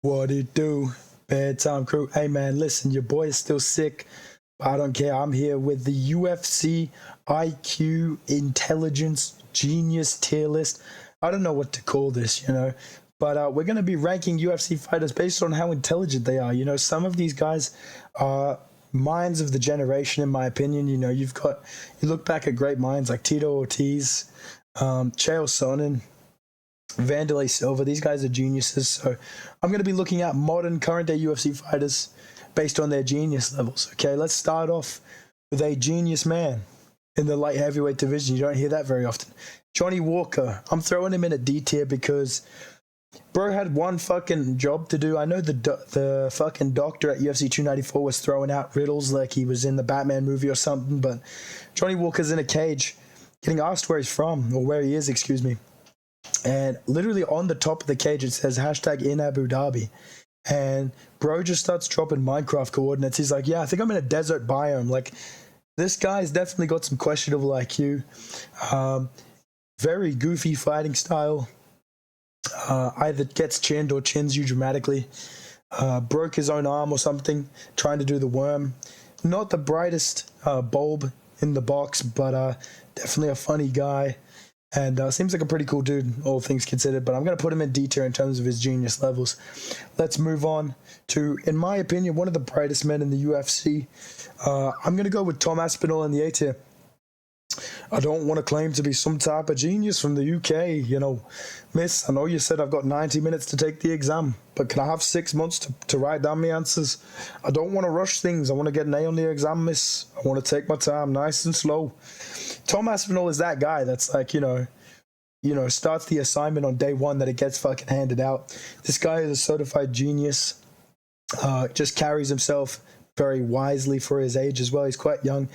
What it do? Bedtime crew. Hey man, listen, your boy is still sick, but I don't care. I'm here with the UFC IQ intelligence genius tier list. I don't know what to call this, but we're going to be ranking UFC fighters based on how intelligent they are. Some of these guys are minds of the generation, in my opinion. You look back at great minds like Tito Ortiz, Chael Sonnen, Vanderlei Silva. These guys are geniuses. So I'm going to be looking at modern, current day UFC fighters based on their genius levels. Okay, let's start off with a genius man in the light heavyweight division. You don't hear that very often. Johnny Walker. I'm throwing him in a D tier because bro had one fucking job to do. I know the fucking doctor at UFC 294 was throwing out riddles like he was in the Batman movie or something, but Johnny Walker's in a cage getting asked where he's from, or where he is, excuse me. And literally on the top of the cage, it says hashtag in Abu Dhabi. And bro just starts dropping Minecraft coordinates. He's like, yeah, I think I'm in a desert biome. Like, this guy's definitely got some questionable IQ. Very goofy fighting style. Either gets chinned or chins you dramatically. Broke his own arm or something, trying to do the worm. Not the brightest bulb in the box, but definitely a funny guy. And seems like a pretty cool dude, all things considered. But I'm going to put him in D tier in terms of his genius levels. Let's move on to, in my opinion, one of the brightest men in the UFC. I'm going to go with Tom Aspinall in the A tier. I don't want to claim to be some type of genius from the UK, Miss, I know you said I've got 90 minutes to take the exam, but can I have 6 months to write down my answers? I don't want to rush things. I want to get an A on the exam, miss. I want to take my time nice and slow. Tom Aspinall is that guy that's like, starts the assignment on day one that it gets fucking handed out. This guy is a certified genius, just carries himself very wisely for his age as well. He's quite young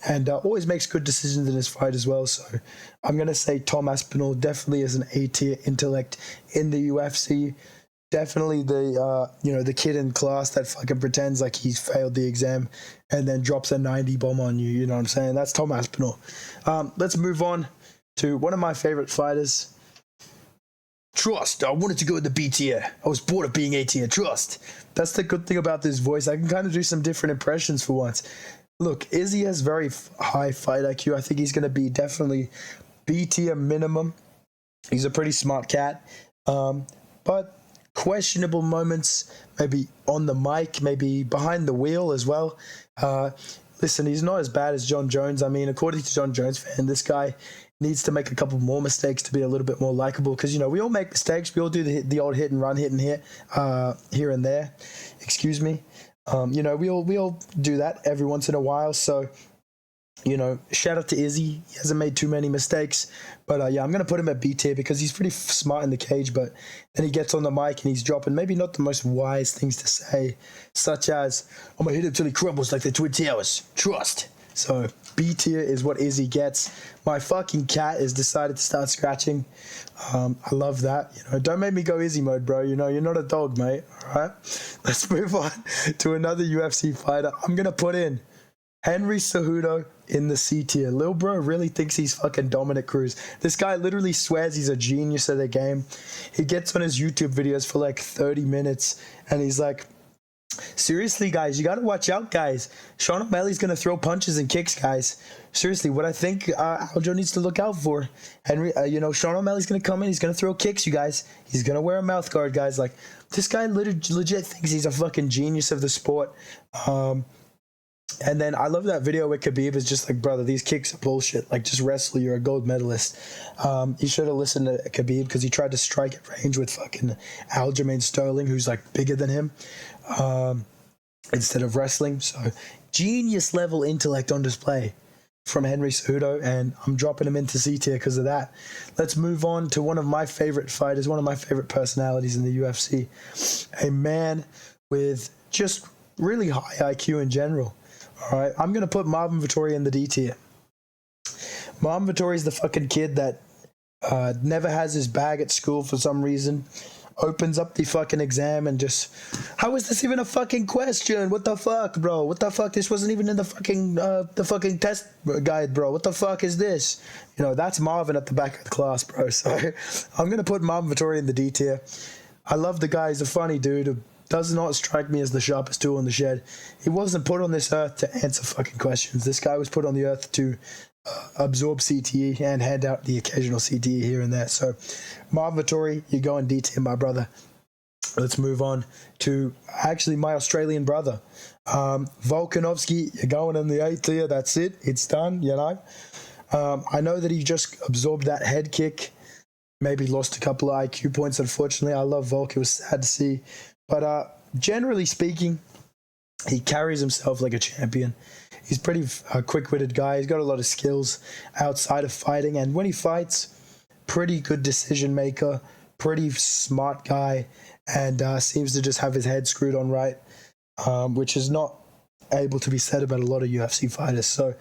and always makes good decisions in his fight as well. So I'm going to say Tom Aspinall definitely is an A-tier intellect in the UFC. Definitely the kid in class that fucking pretends like he's failed the exam and then drops a 90 bomb on you. You know what I'm saying? That's Tom Aspinall. Let's move on to one of my favorite fighters. Trust. I wanted to go in the B tier. I was bored of being A tier. Trust. That's the good thing about this voice. I can kind of do some different impressions for once. Look, Izzy has very high fight IQ. I think he's going to be definitely B tier minimum. He's a pretty smart cat. But questionable moments, maybe on the mic, maybe behind the wheel as well. Listen, he's not as bad as John Jones. I mean, according to John Jones fan, this guy needs to make a couple more mistakes to be a little bit more likable because, we all make mistakes. We all do the old hit and run, here and there. Excuse me. We all do that every once in a while. So, shout out to Izzy. He hasn't made too many mistakes. But, I'm going to put him at B tier because he's pretty smart in the cage. But then he gets on the mic and he's dropping maybe not the most wise things to say, such as, I'm going to hit him till he crumbles like the Twin Towers. Trust. So B tier is what Izzy gets. My fucking cat has decided to start scratching. I love that. Don't make me go Izzy mode, bro. You're not a dog, mate. All right. Let's move on to another UFC fighter. I'm gonna put in Henry Cejudo in the C tier. Lil bro really thinks he's fucking Dominic Cruz. This guy literally swears he's a genius at the game. He gets on his YouTube videos for like 30 minutes and he's like, seriously, guys, you got to watch out, guys. Sean O'Malley's going to throw punches and kicks, guys. Seriously, what I think Aljo needs to look out for. Henry, Sean O'Malley's going to come in. He's going to throw kicks, you guys. He's going to wear a mouth guard, guys. Like, this guy legit thinks he's a fucking genius of the sport. And then I love that video where Khabib is just like, brother, these kicks are bullshit. Like, just wrestle. You're a gold medalist. You should have listened to Khabib because he tried to strike at range with fucking Aljamain Sterling, who's like bigger than him, instead of wrestling. So genius level intellect on display from Henry Cejudo, and I'm dropping him into C tier because of that. Let's move on to one of my favorite fighters, one of my favorite personalities in the UFC, a man with just really high IQ in general. All right, I'm going to put Marvin Vettori in the D tier. Marvin Vettori is the fucking kid that never has his bag at school for some reason, opens up the fucking exam and just, how is this even a fucking question? What the fuck, bro? What the fuck? This wasn't even in the fucking test guide, bro. What the fuck is this? That's Marvin at the back of the class, bro. So I'm going to put Marvin Vettori in the D tier. I love the guy. He's a funny dude who does not strike me as the sharpest tool in the shed. He wasn't put on this earth to answer fucking questions. This guy was put on the earth to absorb CTE and hand out the occasional CTE here and there. So, Marvin Vettori, you go in D tier, my brother. Let's move on to actually my Australian brother. Volkanovski, you're going in the A tier. That's it. It's done, you know. I know that he just absorbed that head kick. Maybe lost a couple of IQ points, unfortunately. I love Volk. It was sad to see. But generally speaking, he carries himself like a champion. He's a pretty quick-witted guy. He's got a lot of skills outside of fighting. And when he fights, pretty good decision maker, pretty smart guy, and seems to just have his head screwed on right, which is not able to be said about a lot of UFC fighters. So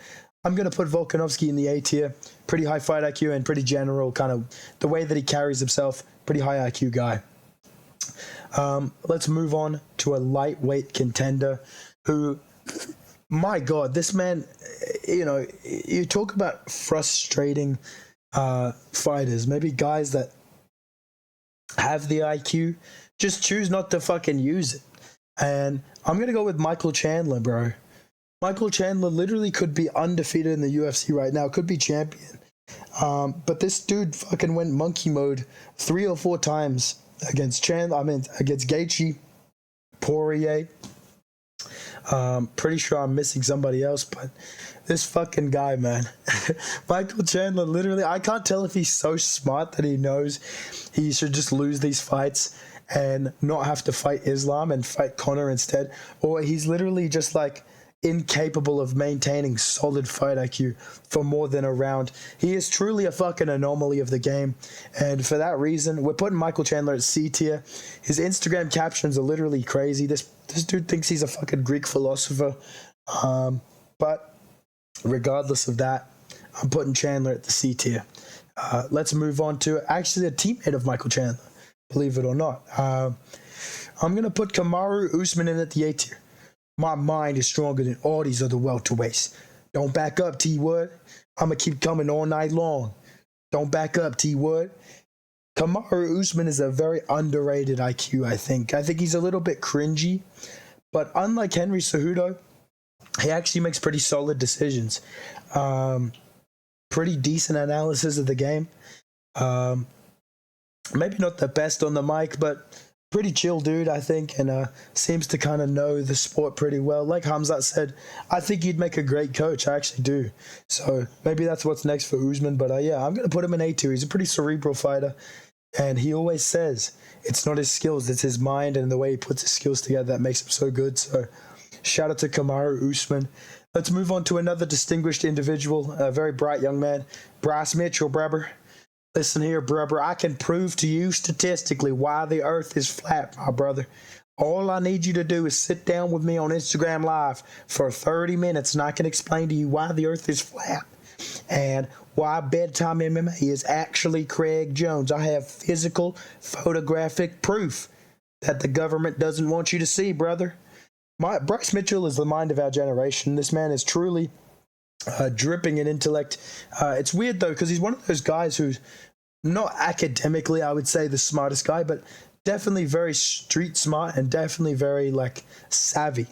I'm going to put Volkanovski in the A tier. Pretty high fight IQ and pretty general, kind of the way that he carries himself. Pretty high IQ guy. Let's move on to a lightweight contender who, my God, this man, you know, you talk about frustrating fighters, maybe guys that have the IQ, just choose not to fucking use it. And I'm going to go with Michael Chandler, bro. Michael Chandler literally could be undefeated in the UFC right now, could be champion. But this dude fucking went monkey mode 3 or 4 times against against Gaethje, Poirier. Pretty sure I'm missing somebody else, but this fucking guy, man. Michael Chandler, literally, I can't tell if he's so smart that he knows he should just lose these fights and not have to fight Islam and fight Conor instead, or he's literally just like incapable of maintaining solid fight IQ for more than a round. He is truly a fucking anomaly of the game, and for that reason, we're putting Michael Chandler at C tier. His Instagram captions are literally crazy. This dude thinks he's a fucking Greek philosopher, but regardless of that, I'm putting Chandler at the C tier. Let's move on to actually a teammate of Michael Chandler, believe it or not. I'm going to put Kamaru Usman in at the A tier. My mind is stronger than all these other welterweights. Don't back up, T-Wood. I'm going to keep coming all night long. Don't back up, T-Wood. Kamaru Usman is a very underrated IQ, I think. I think he's a little bit cringy, but unlike Henry Cejudo, he actually makes pretty solid decisions. Pretty decent analysis of the game. Maybe not the best on the mic, but pretty chill dude, I think, and seems to kind of know the sport pretty well. Like Hamzat said, I think he'd make a great coach. I actually do. So maybe that's what's next for Usman. But yeah, I'm going to put him in A tier. He's a pretty cerebral fighter, and he always says it's not his skills, it's his mind and the way he puts his skills together that makes him so good. So shout out to Kamaru Usman. Let's move on to another distinguished individual, a very bright young man, Bryce Mitchell, brother. Listen here, brother, I can prove to you statistically why the earth is flat, my brother. All I need you to do is sit down with me on Instagram Live for 30 minutes and I can explain to you why the earth is flat and why Bedtime MMA is actually Craig Jones. I have physical, photographic proof that the government doesn't want you to see, brother. Bryce Mitchell is the mind of our generation. This man is truly dripping in intellect. It's weird, though, because he's one of those guys who's not academically, I would say, the smartest guy, but definitely very street smart and definitely very, like, savvy.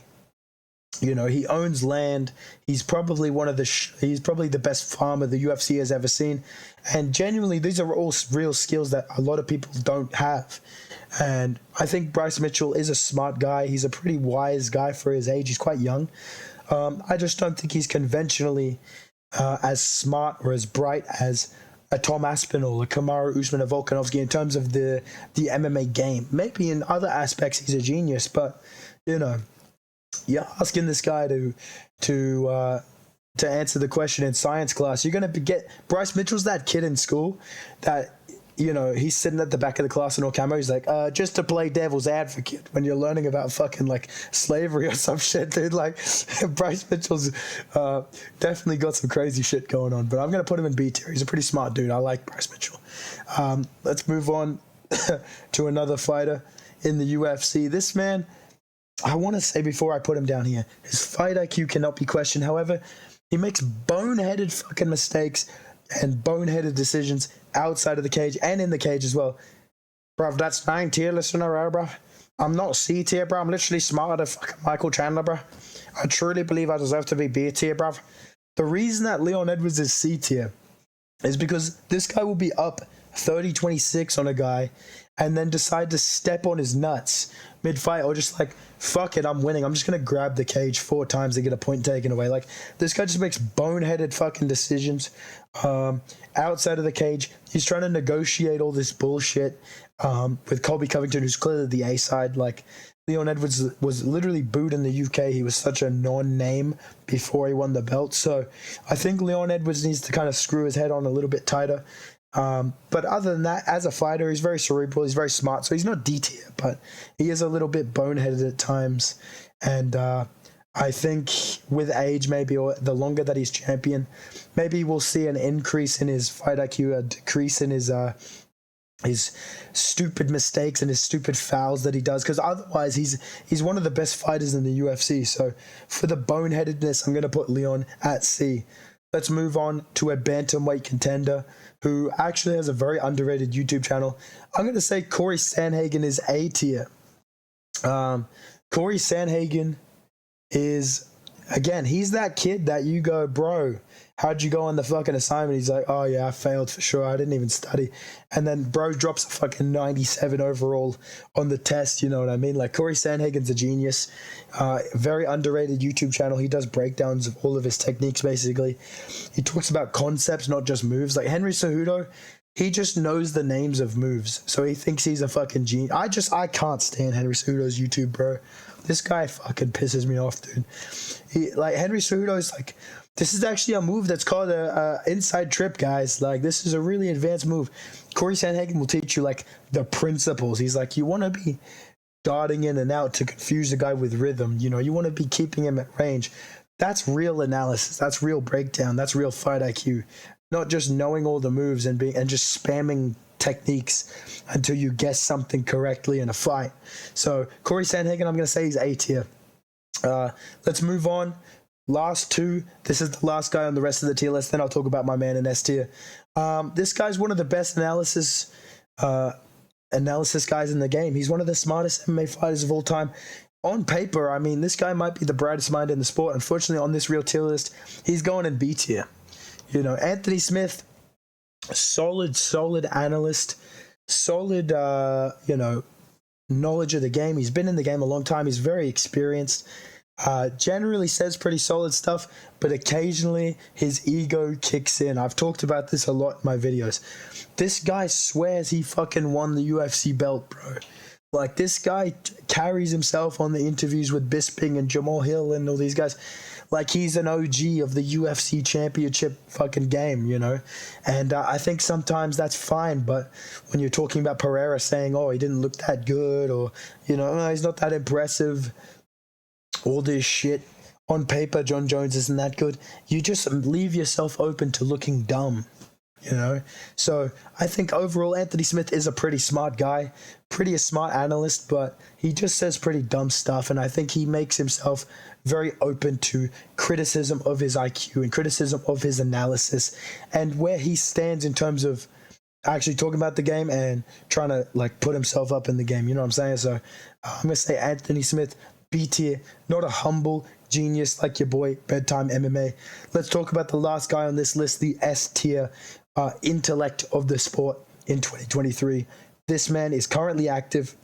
You know, he owns land. He's probably he's probably the best farmer the UFC has ever seen. And genuinely, these are all real skills that a lot of people don't have. And I think Bryce Mitchell is a smart guy. He's a pretty wise guy for his age. He's quite young. I just don't think he's conventionally as smart or as bright as a Tom Aspinall, a Kamaru Usman, a Volkanovski in terms of the MMA game. Maybe in other aspects he's a genius, but, you know, you're asking this guy to answer the question in science class. You're going to get Bryce Mitchell's that kid in school that, you know, he's sitting at the back of the class in all camo. He's like, just to play devil's advocate when you're learning about fucking like slavery or some shit, dude. Like Bryce Mitchell's definitely got some crazy shit going on, but I'm going to put him in B tier. He's a pretty smart dude. I like Bryce Mitchell. Let's move on to another fighter in the UFC. This man, I want to say before I put him down here, his fight IQ cannot be questioned. However, he makes boneheaded fucking mistakes and boneheaded decisions outside of the cage and in the cage as well. Bruv, that's 9 tier lists in a row, bruv. I'm not C tier, bro. I'm literally smarter than fucking Michael Chandler, bro. I truly believe I deserve to be B tier, bruv. The reason that Leon Edwards is C tier is because this guy will be up 30-26 on a guy and then decide to step on his nuts mid-fight, or just like, fuck it, I'm winning. I'm just going to grab the cage 4 times to get a point taken away. Like, this guy just makes boneheaded fucking decisions outside of the cage. He's trying to negotiate all this bullshit with Colby Covington, who's clearly the A side. Like, Leon Edwards was literally booed in the UK. He was such a non-name before he won the belt. So I think Leon Edwards needs to kind of screw his head on a little bit tighter. But other than that, as a fighter, he's very cerebral. He's very smart. So he's not D tier, but he is a little bit boneheaded at times. And I think with age, maybe, or the longer that he's champion, maybe we'll see an increase in his fight IQ, a decrease in his stupid mistakes and his stupid fouls that he does, because otherwise he's one of the best fighters in the UFC. So for the boneheadedness, I'm going to put Leon at C. Let's move on to a bantamweight contender who actually has a very underrated YouTube channel. I'm going to say Corey Sandhagen is A tier. Corey Sandhagen is, again, he's that kid that you go, bro, how'd you go on the fucking assignment? He's like, oh yeah, I failed for sure. I didn't even study. And then bro drops a fucking 97 overall on the test. You know what I mean? Like, Corey Sandhagen's a genius. Very underrated YouTube channel. He does breakdowns of all of his techniques, basically. He talks about concepts, not just moves. Like Henry Cejudo, he just knows the names of moves. So he thinks he's a fucking genius. I can't stand Henry Cejudo's YouTube, bro. This guy fucking pisses me off, dude. Henry Cejudo is like, this is actually a move that's called a inside trip, guys. Like, this is a really advanced move. Corey Sandhagen will teach you, like, the principles. He's like, you want to be darting in and out to confuse the guy with rhythm. You know, you want to be keeping him at range. That's real analysis. That's real breakdown. That's real fight IQ. Not just knowing all the moves and just spamming techniques until you guess something correctly in a fight. So Corey Sandhagen, I'm going to say he's A tier. Let's move on. Last two. This is the last guy on the rest of the tier list. Then I'll talk about my man in S tier. This guy's one of the best analysis guys in the game. He's one of the smartest MMA fighters of all time. On paper, I mean, this guy might be the brightest mind in the sport. Unfortunately, on this real tier list, he's going in B tier. You know, Anthony Smith, solid analyst, solid, knowledge of the game. He's been in the game a long time. He's very experienced. Generally says pretty solid stuff, but occasionally his ego kicks in. I've talked about this a lot in my videos. This guy swears he fucking won the UFC belt, bro. Like, this guy carries himself on the interviews with Bisping and Jamal Hill and all these guys like he's an OG of the UFC championship fucking game, you know? And I think sometimes that's fine, but when you're talking about Pereira saying, oh, he didn't look that good, or, you know, oh, he's not that impressive, all this shit, on paper, John Jones isn't that good, you just leave yourself open to looking dumb, you know? So I think overall Anthony Smith is a pretty smart guy, pretty a smart analyst, but he just says pretty dumb stuff, and I think he makes himself very open to criticism of his IQ and criticism of his analysis and where he stands in terms of actually talking about the game and trying to, like, put himself up in the game. You know what I'm saying? So I'm going to say Anthony Smith, B tier, not a humble genius like your boy, Bedtime MMA. Let's talk about the last guy on this list, the S tier intellect of the sport in 2023. This man is currently active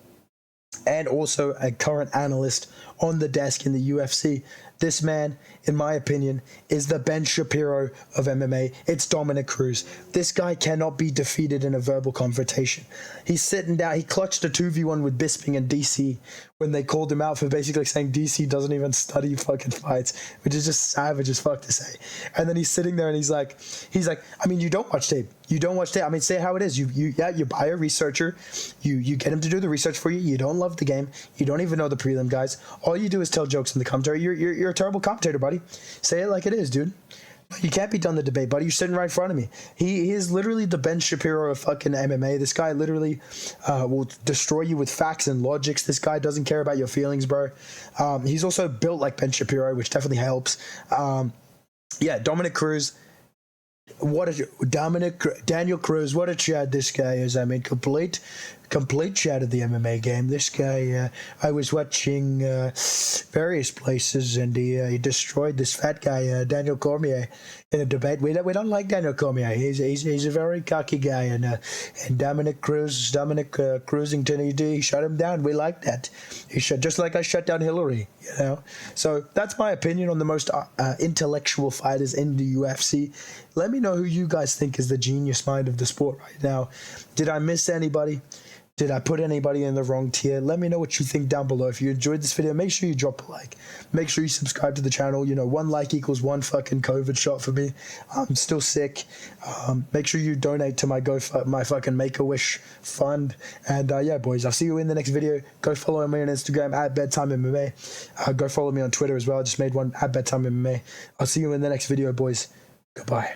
and also a current analyst on the desk in the UFC. This man, in my opinion, is the Ben Shapiro of MMA. It's Dominic Cruz. This guy cannot be defeated in a verbal confrontation. He's sitting down. He clutched a 2v1 with Bisping and DC when they called him out for basically saying DC doesn't even study fucking fights, which is just savage as fuck to say. And then he's sitting there and he's like, I mean, you don't watch tape. You don't watch tape. I mean, say how it is. You buy a researcher. You get him to do the research for you. You don't love the game. You don't even know the prelim guys. All you do is tell jokes in the commentary. You're a terrible commentator, buddy. Say it like it is, dude. You can't be done the debate, buddy. You're sitting right in front of me. He is literally the Ben Shapiro of fucking MMA. This guy literally will destroy you with facts and logics. This guy doesn't care about your feelings, bro. He's also built like Ben Shapiro, which definitely helps. Dominic Cruz. Daniel Cruz, what a chad this guy is. I mean, complete complete shattered the MMA game. This guy, I was watching various places, and he destroyed this fat guy, Daniel Cormier, in a debate. We don't like Daniel Cormier. He's a very cocky guy, and Dominic Cruzington, he shut him down. We like that. He shut, just like I shut down Hillary. So that's my opinion on the most intellectual fighters in the UFC. Let me know who you guys think is the genius mind of the sport right now. Did I miss anybody? Did I put anybody in the wrong tier? Let me know what you think down below. If you enjoyed this video, make sure you drop a like. Make sure you subscribe to the channel. 1 like equals 1 fucking COVID shot for me. I'm still sick. Make sure you donate to my fucking Make-A-Wish fund. And yeah, boys, I'll see you in the next video. Go follow me on Instagram at Bedtime MMA. Go follow me on Twitter as well. I just made one at Bedtime MMA. I'll see you in the next video, boys. Goodbye.